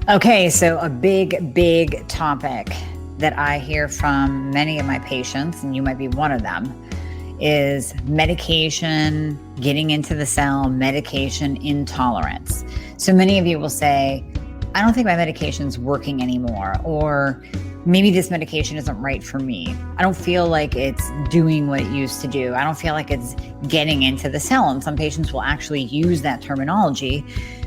Okay, so a big topic that I hear from many of my patients, and you might be one of them, is medication getting into the cell, medication intolerance. So many of you will say, I don't think my medication's working anymore, or maybe this medication isn't right for me. I don't feel like it's doing what it used to do. I don't feel like it's getting into the cell. And some patients will actually use that terminology,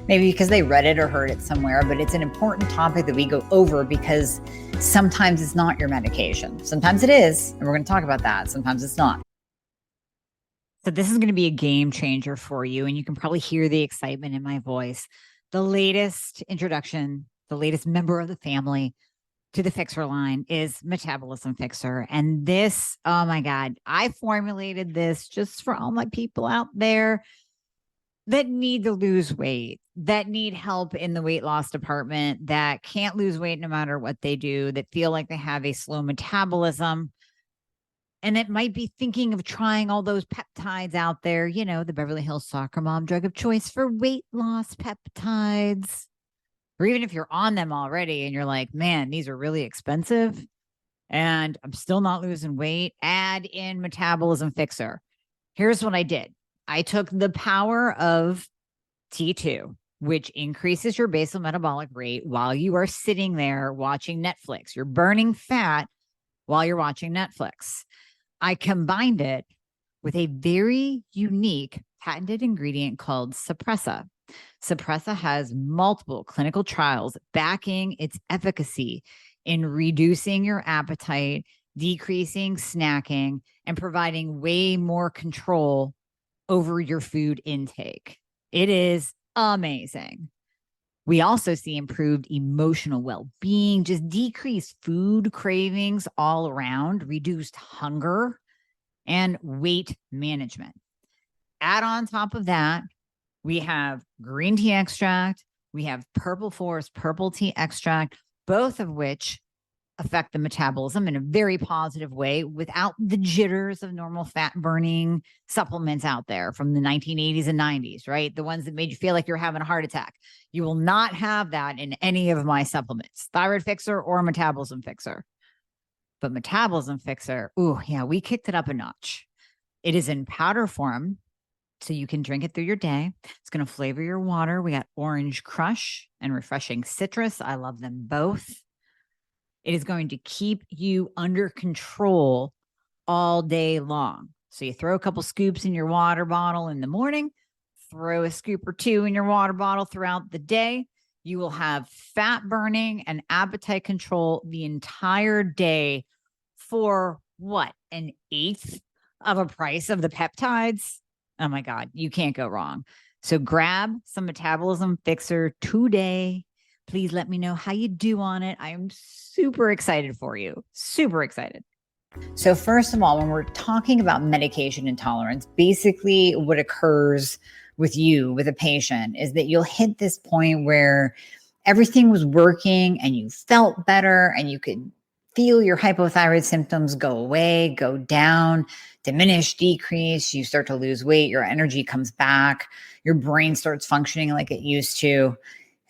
maybe because they read it or heard it somewhere, but it's an important topic that we go over because sometimes it's not your medication. Sometimes it is, and we're going to talk about that. Sometimes it's not. So this is going to be a game changer for you, and you can probably hear the excitement in my voice. The latest introduction, the latest member of the family to the Fixxr line is Metabolism Fixxr. And this, oh my God, I formulated this just for all my people out there that need to lose weight, that need help in the weight loss department, that can't lose weight no matter what they do, that feel like they have a slow metabolism, and that might be thinking of trying all those peptides out there, you know, the Beverly Hills soccer mom drug of choice for weight loss peptides. Or even if you're on them already and you're like, man, these are really expensive and I'm still not losing weight, add in Metabolism Fixxr. Here's what I did. I took the power of T2, which increases your basal metabolic rate while you are sitting there watching Netflix. You're burning fat while you're watching Netflix. I combined it with a very unique patented ingredient called Suppressa. Suppressa has multiple clinical trials backing its efficacy in reducing your appetite, decreasing snacking, and providing way more control over your food intake. It is amazing. We also see improved emotional well-being, just decreased food cravings all around, reduced hunger, and weight management. Add on top of that, we have green tea extract, we have purple forest purple tea extract, both of which affect the metabolism in a very positive way without the jitters of normal fat burning supplements out there from the 1980s and 90s, right? The ones that made you feel like you're having a heart attack. You will not have that in any of my supplements, Thyroid Fixxr or Metabolism Fixxr. But Metabolism Fixxr, ooh, yeah, we kicked it up a notch. It is in powder form, so you can drink it through your day. It's going to flavor your water. We got orange crush and refreshing citrus. I love them both. It is going to keep you under control all day long. So you throw a couple scoops in your water bottle in the morning, throw a scoop or two in your water bottle throughout the day. You will have fat burning and appetite control the entire day for what? An eighth of a price of the peptides? Oh my God, you can't go wrong. So grab some Metabolism Fixxr today. Please let me know how you do on it. I am super excited for you. Super excited. So first of all, when we're talking about medication intolerance, basically what occurs with you, with a patient, is that you'll hit this point where everything was working and you felt better and you could feel your hypothyroid symptoms go away, go down, diminish, decrease. You start to lose weight. Your energy comes back. Your brain starts functioning like it used to.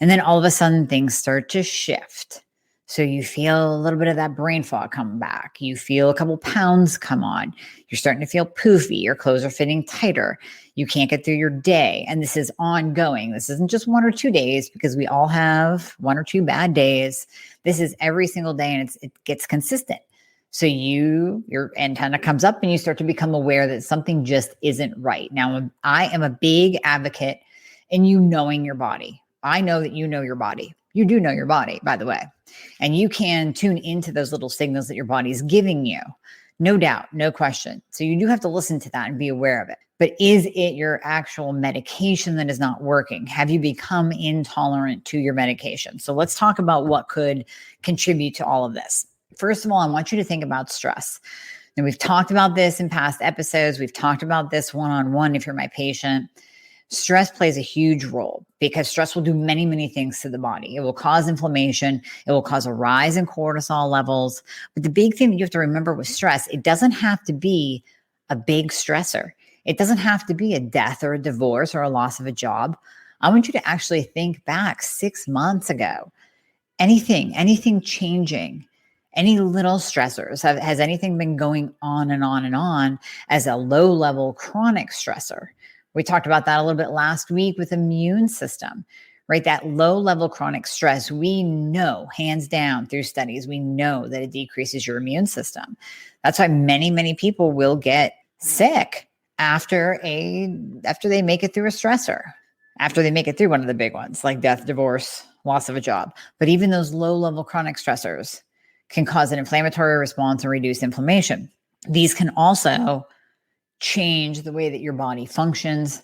And then all of a sudden things start to shift. So you feel a little bit of that brain fog come back. You feel a couple pounds come on. You're starting to feel poofy. Your clothes are fitting tighter. You can't get through your day. And this is ongoing. This isn't just 1 or 2 days because we all have 1 or 2 bad days. This is every single day and it gets consistent. So your antenna comes up and you start to become aware that something just isn't right. Now, I am a big advocate in you knowing your body. I know that you know your body. You do know your body, by the way. And you can tune into those little signals that your body is giving you. No doubt, no question. So you do have to listen to that and be aware of it. But is it your actual medication that is not working? Have you become intolerant to your medication? So let's talk about what could contribute to all of this. First of all, I want you to think about stress. And we've talked about this in past episodes. We've talked about this one-on-one if you're my patient. Stress plays a huge role because stress will do many, many things to the body. It will cause inflammation. It will cause a rise in cortisol levels. But the big thing that you have to remember with stress, it doesn't have to be a big stressor. It doesn't have to be a death or a divorce or a loss of a job. I want you to actually think back 6 months ago. anything changing, any little stressors, has anything been going on and on and on as a low level chronic stressor? We talked about that a little bit last week with immune system, right? That low level chronic stress, we know hands down through studies, we know that it decreases your immune system. That's why many people will get sick after they make it through a stressor, after they make it through one of the big ones like death, divorce, loss of a job. But even those low level chronic stressors can cause an inflammatory response and reduce inflammation. These can also change the way that your body functions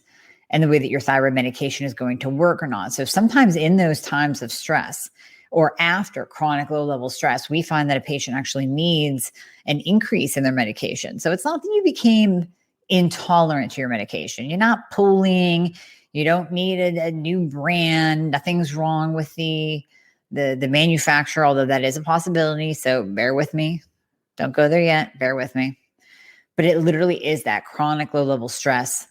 and the way that your thyroid medication is going to work or not. So sometimes in those times of stress or after chronic low level stress, we find that a patient actually needs an increase in their medication. So it's not that you became intolerant to your medication. You're not pulling. You don't need a new brand. Nothing's wrong with the manufacturer, although that is a possibility. So bear with me. Don't go there yet. Bear with me. But it literally is that chronic low level stress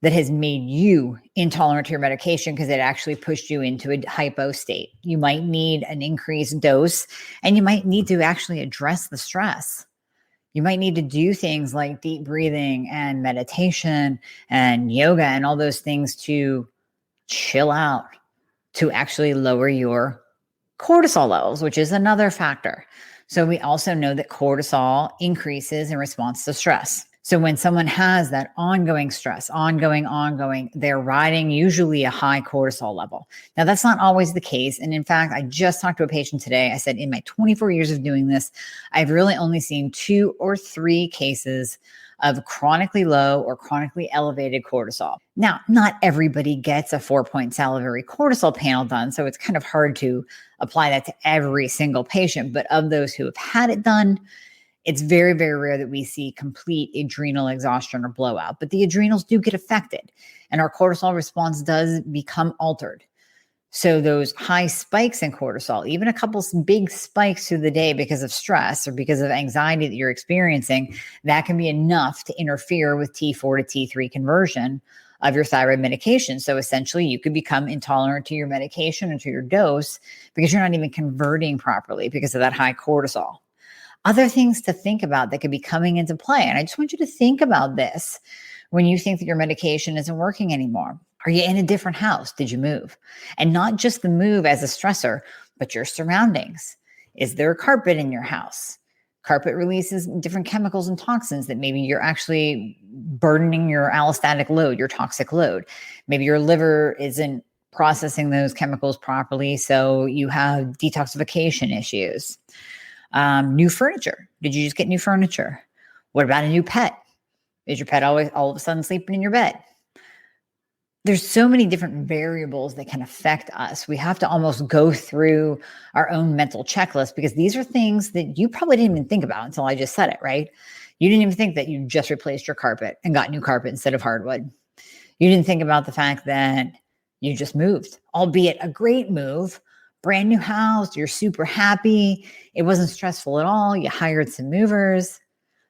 that has made you intolerant to your medication because it actually pushed you into a hypo state. You might need an increased dose, and you might need to actually address the stress. You might need to do things like deep breathing and meditation and yoga and all those things to chill out, to actually lower your cortisol levels, which is another factor. So we also know that cortisol increases in response to stress. So when someone has that ongoing stress, ongoing, they're riding usually a high cortisol level. Now, that's not always the case. And in fact, I just talked to a patient today. I said, in my 24 years of doing this, I've really only seen 2 or 3 cases of chronically low or chronically elevated cortisol. Now, not everybody gets a 4-point salivary cortisol panel done, so it's kind of hard to apply that to every single patient. But of those who have had it done, it's very, very rare that we see complete adrenal exhaustion or blowout, but the adrenals do get affected and our cortisol response does become altered. So those high spikes in cortisol, even a couple big spikes through the day because of stress or because of anxiety that you're experiencing, that can be enough to interfere with T4 to T3 conversion of your thyroid medication. So essentially you could become intolerant to your medication or to your dose because you're not even converting properly because of that high cortisol. Other things to think about that could be coming into play. And I just want you to think about this when you think that your medication isn't working anymore. Are you in a different house? Did you move? And not just the move as a stressor, but your surroundings. Is there a carpet in your house? Carpet releases different chemicals and toxins that maybe you're actually burdening your allostatic load, your toxic load. Maybe your liver isn't processing those chemicals properly, so you have detoxification issues. New furniture. Did you just get new furniture? What about a new pet? Is your pet always all of a sudden sleeping in your bed? There's so many different variables that can affect us. We have to almost go through our own mental checklist because these are things that you probably didn't even think about until I just said it, right? You didn't even think that you just replaced your carpet and got new carpet instead of hardwood. You didn't think about the fact that you just moved, albeit a great move. Brand new house, you're super happy. It wasn't stressful at all. You hired some movers.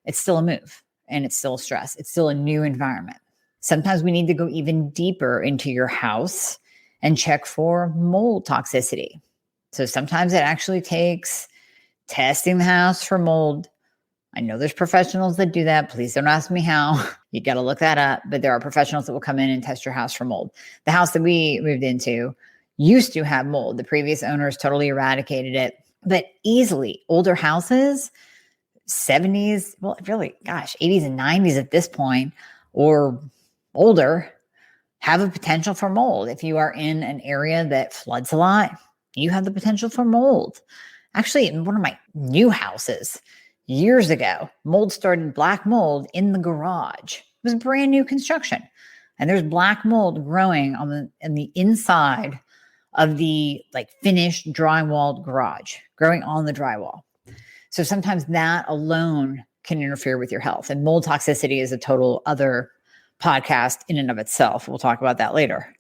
It's still a move and it's still stress. It's still a new environment. Sometimes we need to go even deeper into your house and check for mold toxicity. So sometimes it actually takes testing the house for mold. I know there's professionals that do that. Please don't ask me how. You got to look that up. But there are professionals that will come in and test your house for mold. The house that we moved into used to have mold. The previous owners totally eradicated it, but easily older houses, 70s, well, really, 80s and 90s at this point, or older, have a potential for mold. If you are in an area that floods a lot, you have the potential for mold. Actually, in one of my new houses years ago, black mold in the garage. It was brand new construction. And there's black mold growing in the inside of the finished drywalled garage, growing on the drywall. So sometimes that alone can interfere with your health. And mold toxicity is a total other podcast in and of itself. We'll talk about that later.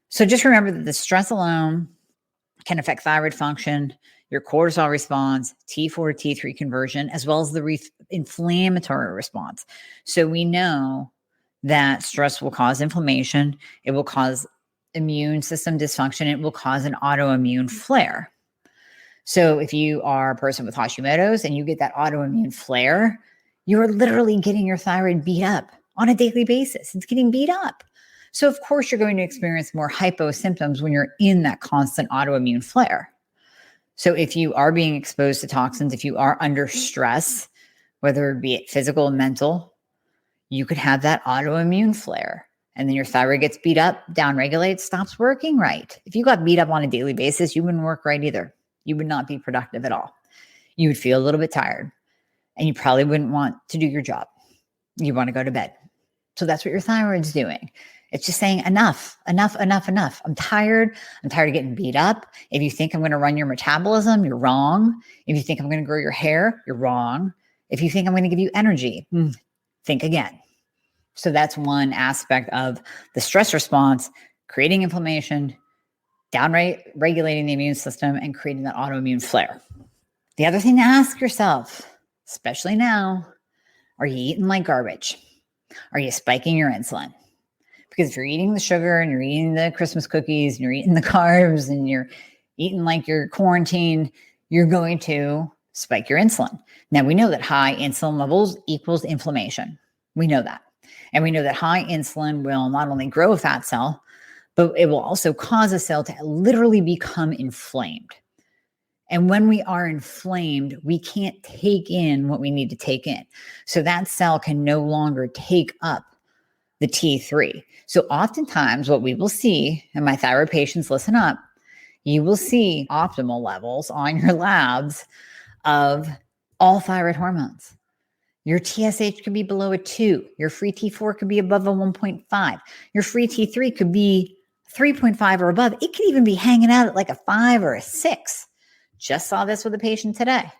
So just remember that the stress alone can affect thyroid function, your cortisol response, T4 to T3 conversion, as well as the inflammatory response. So we know that stress will cause inflammation. It will cause immune system dysfunction. It will cause an autoimmune flare. So if you are a person with Hashimoto's and you get that autoimmune flare, you're literally getting your thyroid beat up on a daily basis. It's getting beat up. So of course you're going to experience more hypo symptoms when you're in that constant autoimmune flare. So if you are being exposed to toxins, if you are under stress, whether it be physical and mental, you could have that autoimmune flare. And then your thyroid gets beat up, downregulates, stops working right. If you got beat up on a daily basis, you wouldn't work right either. You would not be productive at all. You would feel a little bit tired and you probably wouldn't want to do your job. You want to go to bed. So that's what your thyroid's doing. It's just saying enough, enough, enough, enough. I'm tired. I'm tired of getting beat up. If you think I'm going to run your metabolism, you're wrong. If you think I'm going to grow your hair, you're wrong. If you think I'm going to give you energy, think again. So that's one aspect of the stress response, creating inflammation, regulating the immune system, and creating that autoimmune flare. The other thing to ask yourself, especially now, are you eating like garbage? Are you spiking your insulin? Because if you're eating the sugar and you're eating the Christmas cookies and you're eating the carbs and you're eating like you're quarantined, you're going to spike your insulin. Now, we know that high insulin levels equals inflammation. We know that. And we know that high insulin will not only grow a fat cell, but it will also cause a cell to literally become inflamed. And when we are inflamed, we can't take in what we need to take in. So that cell can no longer take up the T3. So oftentimes what we will see, and my thyroid patients listen up, you will see optimal levels on your labs of all thyroid hormones. Your TSH could be below a 2. Your free T4 could be above a 1.5. Your free T3 could be 3.5 or above. It could even be hanging out at like a 5 or a 6. Just saw this with a patient today.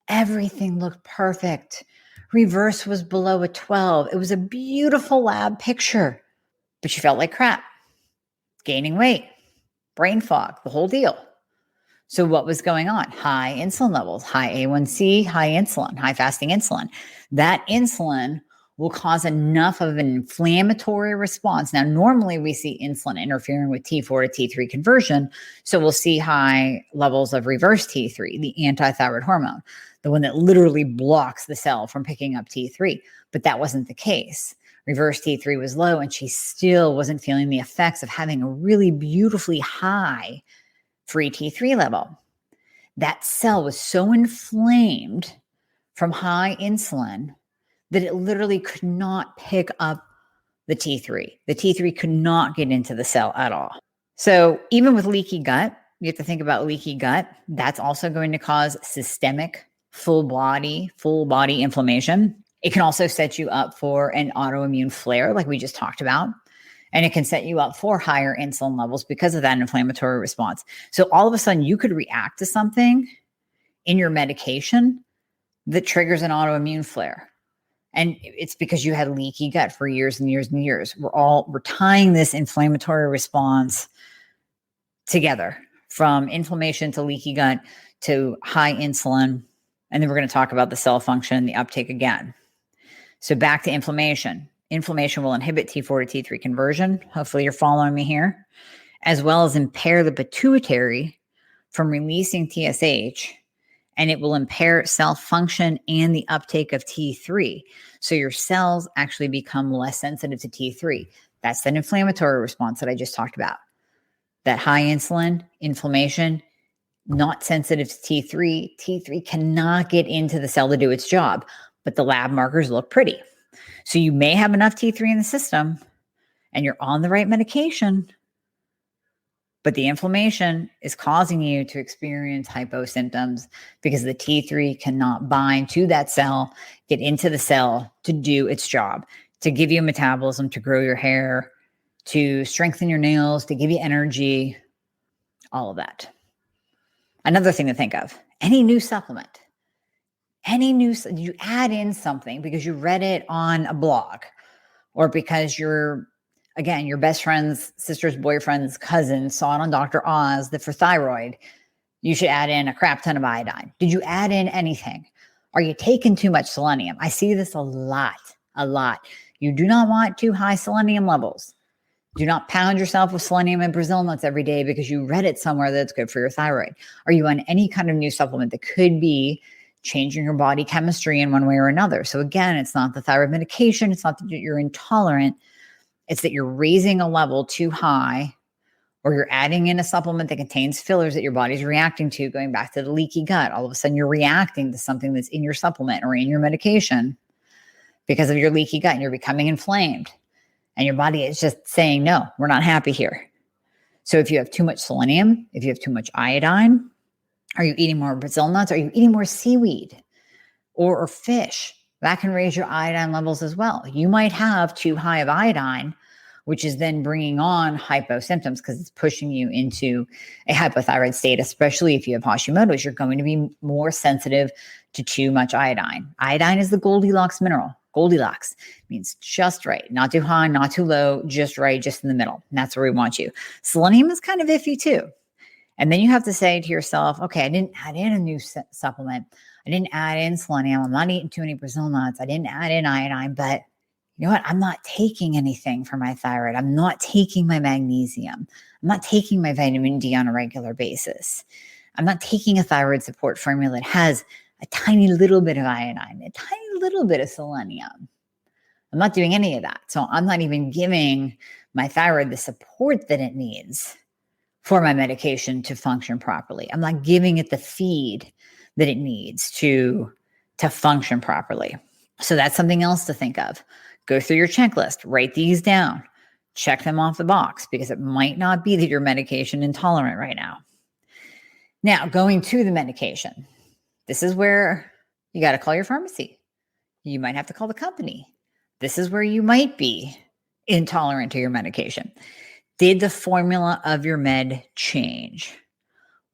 Everything looked perfect. Reverse was below a 12. It was a beautiful lab picture, but she felt like crap, gaining weight, brain fog, the whole deal. So what was going on? High insulin levels, high A1C, high insulin, high fasting insulin. That insulin will cause enough of an inflammatory response. Now, normally we see insulin interfering with T4 to T3 conversion. So we'll see high levels of reverse T3, the anti-thyroid hormone, the one that literally blocks the cell from picking up T3. But that wasn't the case. Reverse T3 was low and she still wasn't feeling the effects of having a really beautifully high free T3 level. That cell was so inflamed from high insulin that it literally could not pick up the T3. The T3 could not get into the cell at all. So even with leaky gut, you have to think about leaky gut. That's also going to cause systemic full body inflammation. It can also set you up for an autoimmune flare like we just talked about. And it can set you up for higher insulin levels because of that inflammatory response. So all of a sudden you could react to something in your medication that triggers an autoimmune flare. And it's because you had leaky gut for years and years and years. We're tying this inflammatory response together, from inflammation to leaky gut to high insulin. And then we're going to talk about the cell function and the uptake again. So back to inflammation. Inflammation will inhibit T4 to T3 conversion. Hopefully you're following me here, as well as impair the pituitary from releasing TSH, and it will impair cell function and the uptake of T3. So your cells actually become less sensitive to T3. That's that inflammatory response that I just talked about. That high insulin, inflammation, not sensitive to T3. T3 cannot get into the cell to do its job, but the lab markers look pretty. So you may have enough T3 in the system and you're on the right medication, but the inflammation is causing you to experience hypo symptoms because the T3 cannot bind to that cell, get into the cell to do its job, to give you a metabolism, to grow your hair, to strengthen your nails, to give you energy, all of that. Another thing to think of, any new supplement. You add in something because you read it on a blog or because your best friend's sister's boyfriend's cousin saw it on Dr. Oz that for thyroid, you should add in a crap ton of iodine. Did you add in anything? Are you taking too much selenium? I see this a lot. You do not want too high selenium levels. Do not pound yourself with selenium and Brazil nuts every day because you read it somewhere that it's good for your thyroid. Are you on any kind of new supplement that could be changing your body chemistry in one way or another? So again, it's not the thyroid medication. It's not that you're intolerant. It's that you're raising a level too high, or you're adding in a supplement that contains fillers that your body's reacting to, going back to the leaky gut. All of a sudden, you're reacting to something that's in your supplement or in your medication because of your leaky gut, and you're becoming inflamed. And your body is just saying, no, we're not happy here. So if you have too much selenium, if you have too much iodine, are you eating more Brazil nuts? Are you eating more seaweed or fish? That can raise your iodine levels as well. You might have too high of iodine, which is then bringing on hypo symptoms because it's pushing you into a hypothyroid state, especially if you have Hashimoto's. You're going to be more sensitive to too much iodine. Iodine is the Goldilocks mineral. Goldilocks means just right, not too high, not too low, just right, just in the middle. And that's where we want you. Selenium is kind of iffy too. And then you have to say to yourself, okay, I didn't add in a new supplement. I didn't add in selenium. I'm not eating too many Brazil nuts. I didn't add in iodine, but you know what? I'm not taking anything for my thyroid. I'm not taking my magnesium. I'm not taking my vitamin D on a regular basis. I'm not taking a thyroid support formula that has a tiny little bit of iodine, a tiny little bit of selenium. I'm not doing any of that. So I'm not even giving my thyroid the support that it needs for my medication to function properly. I'm not giving it the feed that it needs to function properly. So that's something else to think of. Go through your checklist, write these down, check them off the box because it might not be that you're medication intolerant right now. Now, going to the medication. This is where you got to call your pharmacy. You might have to call the company. This is where you might be intolerant to your medication. Did the formula of your med change?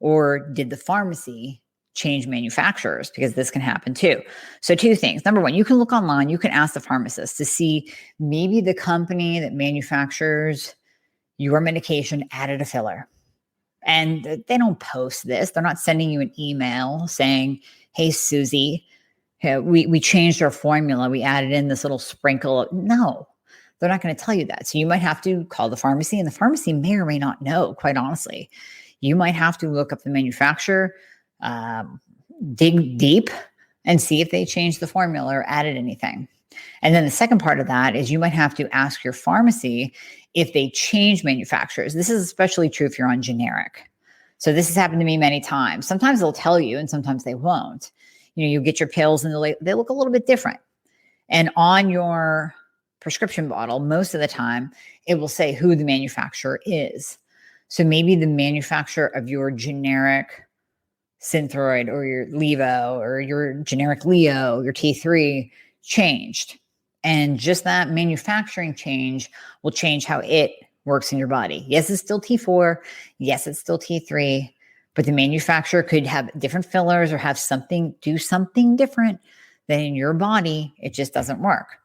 Or did the pharmacy change manufacturers? Because this can happen too. So 2 things. Number 1, you can look online. You can ask the pharmacist to see maybe the company that manufactures your medication added a filler. And they don't post this. They're not sending you an email saying, hey, Susie, we changed our formula. We added in this little sprinkle. No, they're not going to tell you that. So you might have to call the pharmacy, and the pharmacy may or may not know, quite honestly. You might have to look up the manufacturer, dig deep, and see if they changed the formula or added anything. And then the second part of that is you might have to ask your pharmacy if they change manufacturers. This is especially true if you're on generic. So this has happened to me many times. Sometimes they'll tell you and sometimes they won't. You know, you get your pills and they look a little bit different. And on your prescription bottle, most of the time, it will say who the manufacturer is. So maybe the manufacturer of your generic Synthroid or your Levo or your generic Leo, your T3 changed. And just that manufacturing change will change how it works in your body. Yes, it's still T4. Yes, it's still T3, but the manufacturer could have different fillers or have do something different than in your body. It just doesn't work.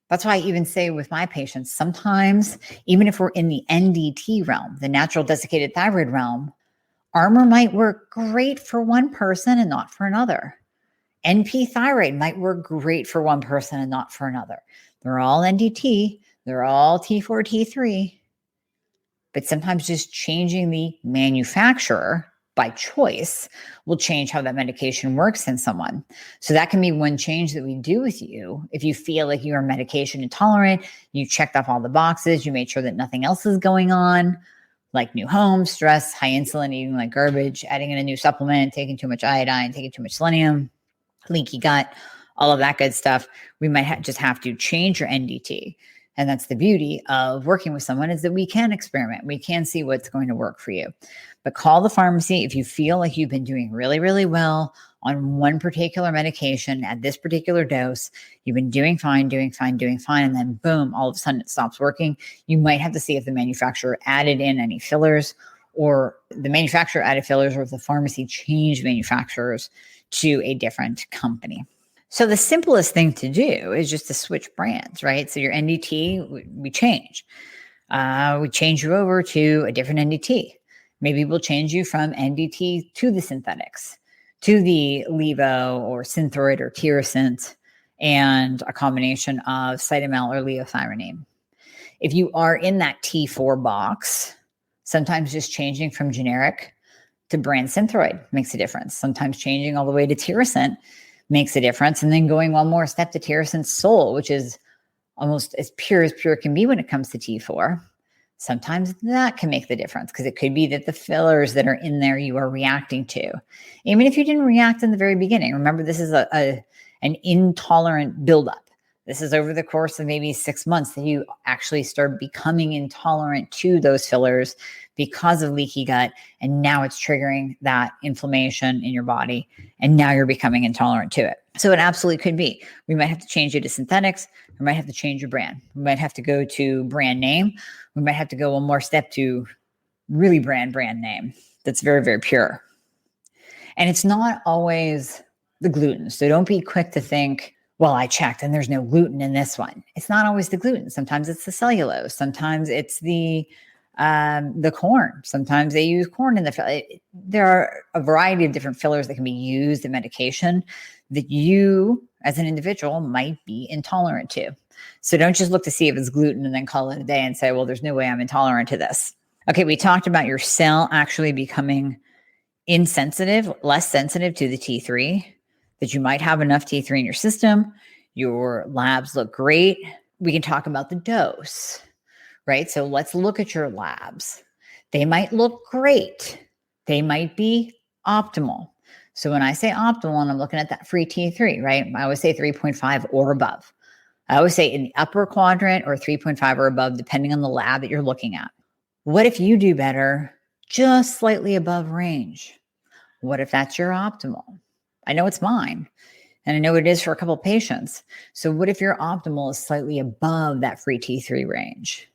That's why I even say with my patients, sometimes, even if we're in the NDT realm, the natural desiccated thyroid realm, Armour might work great for one person and not for another. NP thyroid might work great for one person and not for another. They're all NDT. They're all T4, T3. But sometimes just changing the manufacturer by choice will change how that medication works in someone. So that can be one change that we do with you. If you feel like you are medication intolerant, you checked off all the boxes, you made sure that nothing else is going on, like new home, stress, high insulin, eating like garbage, adding in a new supplement, taking too much iodine, taking too much selenium, leaky gut, all of that good stuff. We might just have to change your NDT. And that's the beauty of working with someone, is that we can experiment. We can see what's going to work for you. But call the pharmacy if you feel like you've been doing really, really well on one particular medication at this particular dose. You've been doing fine, and then boom, all of a sudden it stops working. You might have to see if the manufacturer added in any fillers, or the manufacturer added fillers, or if the pharmacy changed manufacturers to a different company. So the simplest thing to do is just to switch brands, right? So your NDT, we change. We change you over to a different NDT. Maybe we'll change you from NDT to the synthetics, to the Levo or Synthroid or Tirosint, and a combination of Cytomel or Leothyronine. If you are in that T4 box, sometimes just changing from generic to brand Synthroid makes a difference. Sometimes changing all the way to Tirosint makes a difference. And then going one more step to Tirosint Sol, which is almost as pure can be when it comes to T4. Sometimes that can make the difference because it could be that the fillers that are in there you are reacting to. Even if you didn't react in the very beginning, remember this is an intolerant buildup. This is over the course of maybe 6 months that you actually start becoming intolerant to those fillers because of leaky gut. And now it's triggering that inflammation in your body. And now you're becoming intolerant to it. So it absolutely could be. We might have to change you to synthetics. We might have to change your brand. We might have to go to brand name. We might have to go one more step to really brand name that's very, very pure. And it's not always the gluten. So don't be quick to think, well, I checked and there's no gluten in this one. It's not always the gluten. Sometimes it's the cellulose. Sometimes it's the corn. Sometimes they use corn in the filler. There are a variety of different fillers that can be used in medication that you as an individual might be intolerant to. So don't just look to see if it's gluten and then call it a day and say, well, there's no way I'm intolerant to this. Okay, we talked about your cell actually becoming insensitive, less sensitive to the T3, that you might have enough T3 in your system. Your labs look great. We can talk about the dose, right? So let's look at your labs. They might look great. They might be optimal. So when I say optimal, and I'm looking at that free T3, right? I always say 3.5 or above. I always say in the upper quadrant or 3.5 or above, depending on the lab that you're looking at. What if you do better just slightly above range? What if that's your optimal? I know it's mine, and I know it is for a couple of patients. So what if your optimal is slightly above that free T3 range?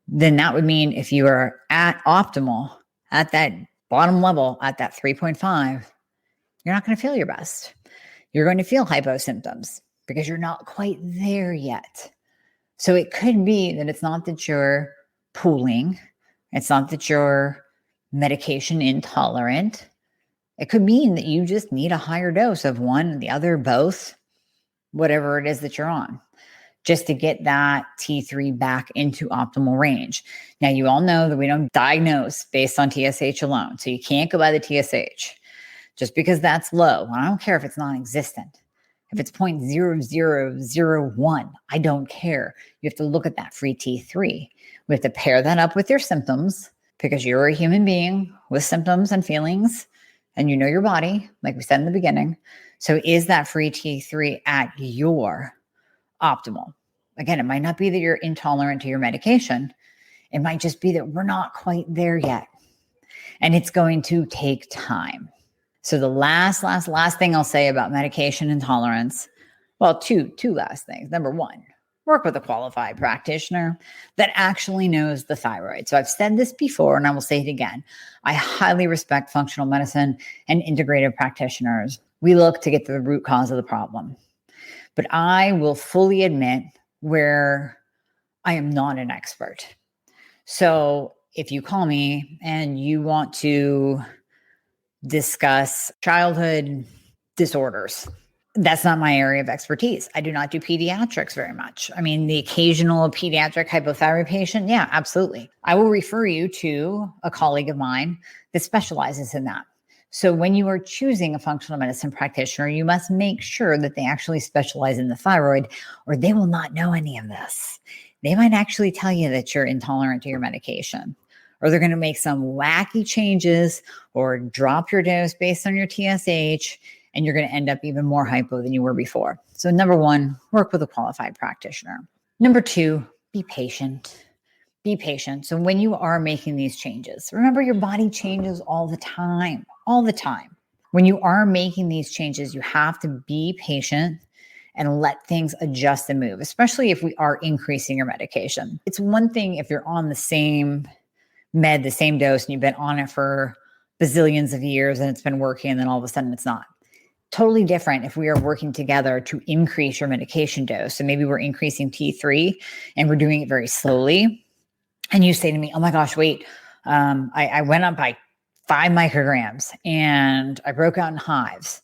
Then that would mean if you are at optimal, at that bottom level, at that 3.5, you're not going to feel your best. You're going to feel hypo symptoms because you're not quite there yet. So it could be that it's not that you're pooling. It's not that you're medication intolerant. It could mean that you just need a higher dose of one, the other, both, whatever it is that you're on, just to get that T3 back into optimal range. Now, you all know that we don't diagnose based on TSH alone. So you can't go by the TSH just because that's low. I don't care if it's non-existent. If it's 0.0001, I don't care. You have to look at that free T3. We have to pair that up with your symptoms because you're a human being with symptoms and feelings. And you know your body, like we said in the beginning. So is that free T3 at your optimal? Again, it might not be that you're intolerant to your medication. It might just be that we're not quite there yet. And it's going to take time. So the last thing I'll say about medication intolerance, well, two last things. Number one, work with a qualified practitioner that actually knows the thyroid. So I've said this before, and I will say it again. I highly respect functional medicine and integrative practitioners. We look to get to the root cause of the problem. But I will fully admit where I am not an expert. So if you call me and you want to discuss childhood disorders, that's not my area of expertise. I do not do pediatrics very much. I mean, the occasional pediatric hypothyroid patient, yeah, absolutely. I will refer you to a colleague of mine that specializes in that. So when you are choosing a functional medicine practitioner, you must make sure that they actually specialize in the thyroid, or they will not know any of this. They might actually tell you that you're intolerant to your medication, or they're going to make some wacky changes or drop your dose based on your TSH, and you're going to end up even more hypo than you were before. So number one, work with a qualified practitioner. Number two, be patient. Be patient. So when you are making these changes, remember your body changes all the time. When you are making these changes, you have to be patient and let things adjust and move, especially if we are increasing your medication. It's one thing if you're on the same med, the same dose, and you've been on it for bazillions of years and it's been working, and then all of a sudden it's not. Totally different if we are working together to increase your medication dose. So maybe we're increasing T3 and we're doing it very slowly. And you say to me, oh my gosh, wait, I went up by 5 micrograms and I broke out in hives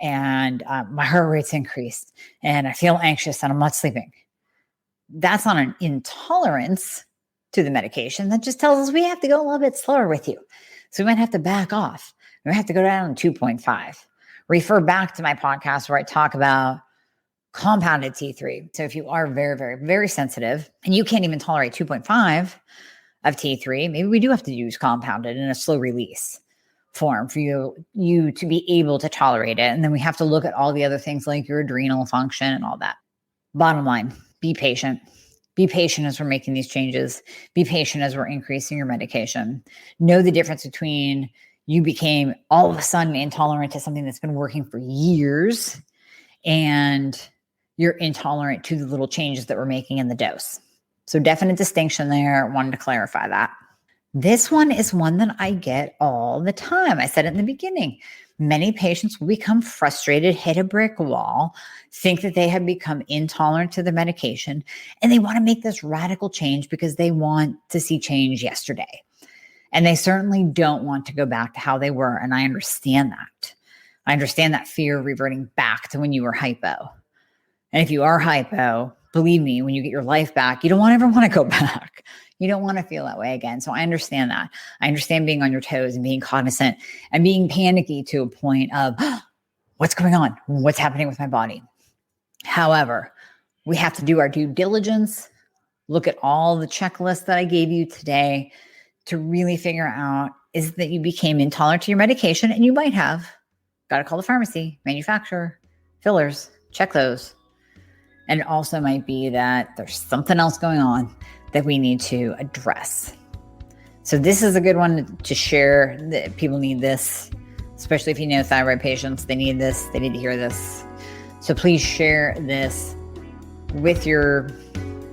and my heart rate's increased and I feel anxious and I'm not sleeping. That's not an intolerance to the medication. That just tells us we have to go a little bit slower with you. So we might have to back off. We might have to go down to 2.5. Refer back to my podcast where I talk about compounded T3. So if you are very, very, very sensitive and you can't even tolerate 2.5 of T3, maybe we do have to use compounded in a slow release form for you to be able to tolerate it. And then we have to look at all the other things like your adrenal function and all that. Bottom line, be patient. Be patient as we're making these changes. Be patient as we're increasing your medication. Know the difference between you became all of a sudden intolerant to something that's been working for years and you're intolerant to the little changes that we're making in the dose. So definite distinction there. Wanted to clarify that. This one is one that I get all the time. I said it in the beginning. Many patients will become frustrated, hit a brick wall, think that they have become intolerant to the medication, and they want to make this radical change because they want to see change yesterday. And they certainly don't want to go back to how they were. And I understand that. I understand that fear of reverting back to when you were hypo. And if you are hypo, believe me, when you get your life back, you don't ever want to go back. You don't want to feel that way again. So I understand that. I understand being on your toes and being cognizant and being panicky to a point of what's going on? What's happening with my body? However, we have to do our due diligence, look at all the checklists that I gave you today to really figure out is that you became intolerant to your medication, and you might have. Got to call the pharmacy, manufacturer, fillers, check those. And it also might be that there's something else going on that we need to address. So this is a good one to share. That people need this, especially if you know thyroid patients. They need this. They need to hear this. So please share this with your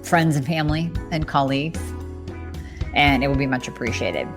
friends and family and colleagues, and it will be much appreciated.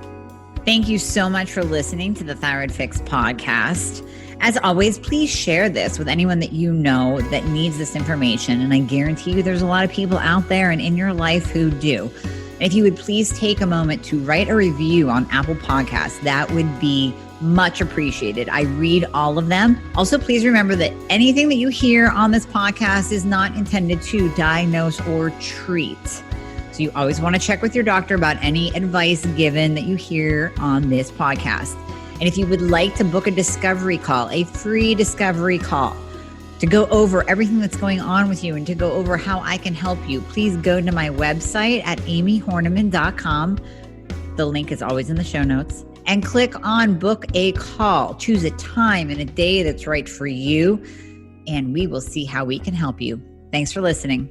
Thank you so much for listening to the Thyroid Fix podcast. As always, please share this with anyone that you know that needs this information. And I guarantee you there's a lot of people out there and in your life who do. And if you would please take a moment to write a review on Apple Podcasts, that would be much appreciated. I read all of them. Also, please remember that anything that you hear on this podcast is not intended to diagnose or treat. So you always want to check with your doctor about any advice given that you hear on this podcast. And if you would like to book a discovery call, a free discovery call to go over everything that's going on with you and to go over how I can help you, please go to my website at amiehornaman.com. The link is always in the show notes. And click on book a call. Choose a time and a day that's right for you. And we will see how we can help you. Thanks for listening.